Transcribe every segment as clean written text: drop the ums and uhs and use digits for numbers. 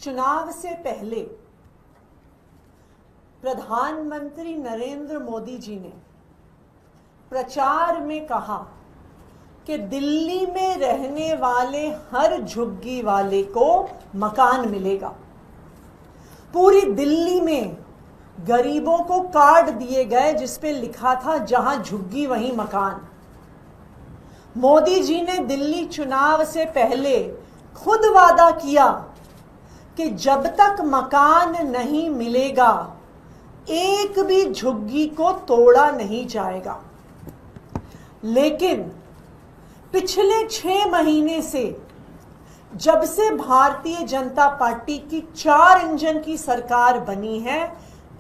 चुनाव से पहले प्रधानमंत्री नरेंद्र मोदी जी ने प्रचार में कहा कि दिल्ली में रहने वाले हर झुग्गी वाले को मकान मिलेगा। पूरी दिल्ली में गरीबों को कार्ड दिए गए जिस पे लिखा था जहां झुग्गी वहीं मकान। मोदी जी ने दिल्ली चुनाव से पहले खुद वादा किया कि जब तक मकान नहीं मिलेगा एक भी झुग्गी को तोड़ा नहीं जाएगा। लेकिन पिछले 6 महीने से जब से भारतीय जनता पार्टी की 4 इंजन की सरकार बनी है,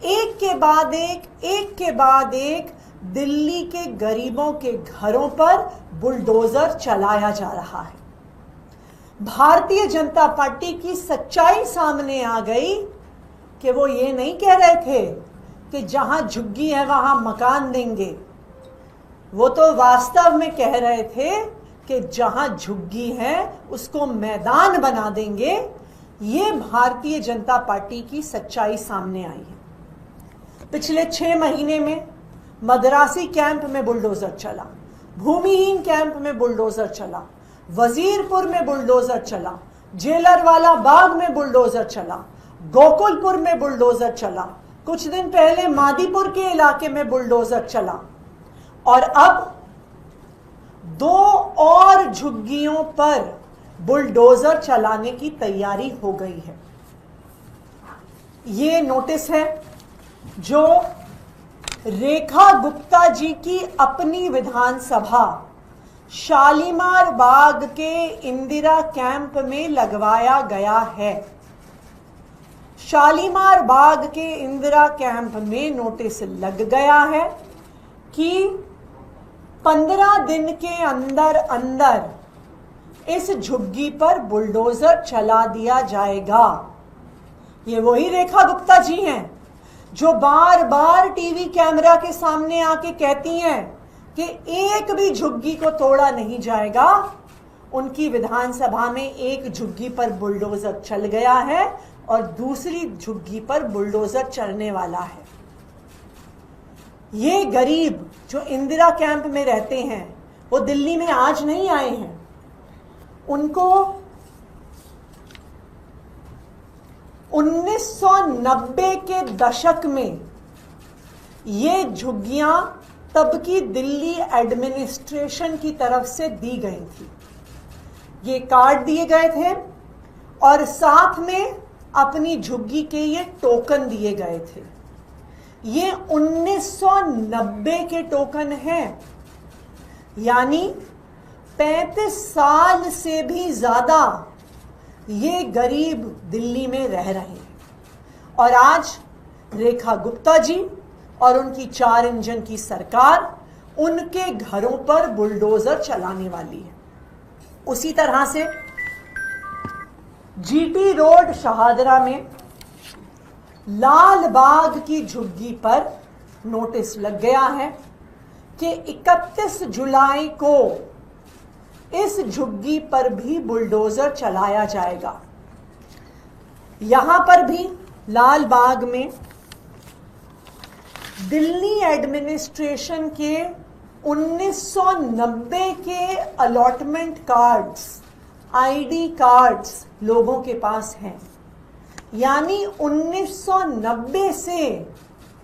एक के बाद एक दिल्ली के गरीबों के घरों पर बुलडोजर चलाया जा रहा है। भारतीय जनता पार्टी की सच्चाई सामने आ गई कि वो ये नहीं कह रहे थे कि जहां झुग्गी है वहां मकान देंगे। वो तो वास्तव में कह रहे थे कि जहां झुग्गी है उसको मैदान बना देंगे। ये भारतीय जनता पार्टी की सच्चाई सामने आई है। पिछले 6 महीने में मद्रासी कैंप में बुलडोजर चला, भूमिहीन कैंप में बुलडोजर चला, वजीरपुर में बुलडोजर चला, जेलरवाला बाग में बुलडोजर चला, गोकुलपुर में बुलडोजर चला, कुछ दिन पहले मादीपुर के इलाके में बुलडोजर चला और अब 2 और झुग्गियों पर बुलडोजर चलाने की तैयारी हो गई है। ये नोटिस है जो रेखा गुप्ता जी की अपनी विधानसभा शालीमार बाग के इंदिरा कैंप में लगवाया गया है। शालीमार बाग के इंदिरा कैंप में नोटिस लग गया है कि 15 दिन के अंदर अंदर इस झुग्गी पर बुलडोजर चला दिया जाएगा। ये वही रेखा गुप्ता जी हैं जो बार बार टीवी कैमरा के सामने आके कहती हैं कि एक भी झुग्गी को तोड़ा नहीं जाएगा। उनकी विधानसभा में एक झुग्गी पर बुलडोजर चल गया है और दूसरी झुग्गी पर बुलडोजर चलने वाला है। ये गरीब जो इंदिरा कैंप में रहते हैं वो दिल्ली में आज नहीं आए हैं। उनको 1990 के दशक में ये झुग्गियां तब की दिल्ली एडमिनिस्ट्रेशन की तरफ से दी गई थी। ये कार्ड दिए गए थे और साथ में अपनी झुग्गी के ये टोकन दिए गए थे। ये 1990 के टोकन हैं, यानी 35 साल से भी ज्यादा ये गरीब दिल्ली में रह रहे हैं। और आज रेखा गुप्ता जी और उनकी 4 इंजन की सरकार उनके घरों पर बुलडोजर चलाने वाली है। उसी तरह से जीटी रोड शहादरा में लाल बाग की झुग्गी पर नोटिस लग गया है कि 31 जुलाई को इस झुग्गी पर भी बुलडोजर चलाया जाएगा। यहां पर भी लाल बाग में दिल्ली एडमिनिस्ट्रेशन के 1990 के अलॉटमेंट कार्ड्स, आईडी कार्ड्स लोगों के पास हैं। यानी 1990 से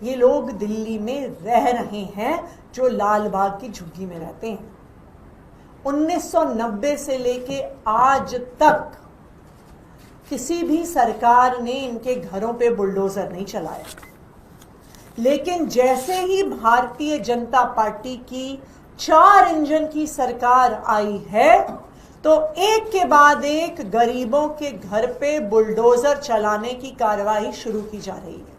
ये लोग दिल्ली में रह रहे हैं जो लाल बाग की झुग्गी में रहते हैं। 1990 से लेके आज तक किसी भी सरकार ने इनके घरों पे बुलडोजर नहीं चलाया। लेकिन जैसे ही भारतीय जनता पार्टी की 4 इंजन की सरकार आई है तो एक के बाद एक गरीबों के घर पे बुलडोजर चलाने की कार्रवाई शुरू की जा रही है।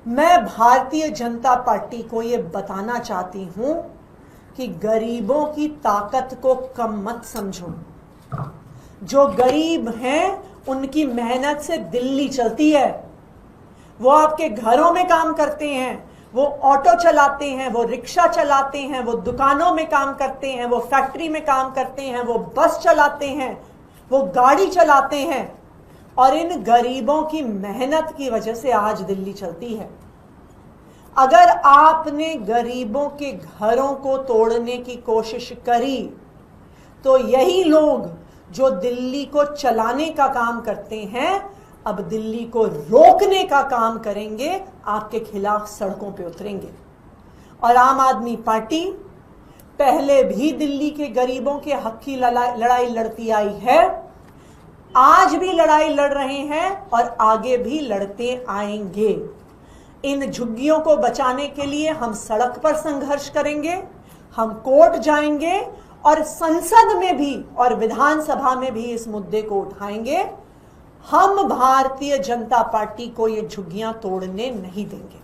मैं भारतीय जनता पार्टी को यह बताना चाहती हूं कि गरीबों की ताकत को कम मत समझो। जो गरीब हैं उनकी मेहनत से दिल्ली चलती है। वो आपके घरों में काम करते हैं, वो ऑटो चलाते हैं, वो रिक्शा चलाते हैं, वो दुकानों में काम करते हैं, वो फैक्ट्री में काम करते हैं, वो बस चलाते हैं, वो गाड़ी चलाते हैं। और इन गरीबों की मेहनत की वजह से आज दिल्ली चलती है। अगर आपने गरीबों के घरों को तोड़ने की कोशिश करी तो यही लोग जो दिल्ली को चलाने का काम करते हैं अब दिल्ली को रोकने का काम करेंगे, आपके खिलाफ सड़कों पे उतरेंगे। और आम आदमी पार्टी पहले भी दिल्ली के गरीबों के हक की लड़ाई लड़ती आई है, आज भी लड़ाई लड़ रहे हैं और आगे भी लड़ते आएंगे। इन झुग्गियों को बचाने के लिए हम सड़क पर संघर्ष करेंगे, हम कोर्ट जाएंगे और संसद में भी और विधानसभा में भी इस मुद्दे को उठाएंगे। हम भारतीय जनता पार्टी को ये झुग्गियां तोड़ने नहीं देंगे।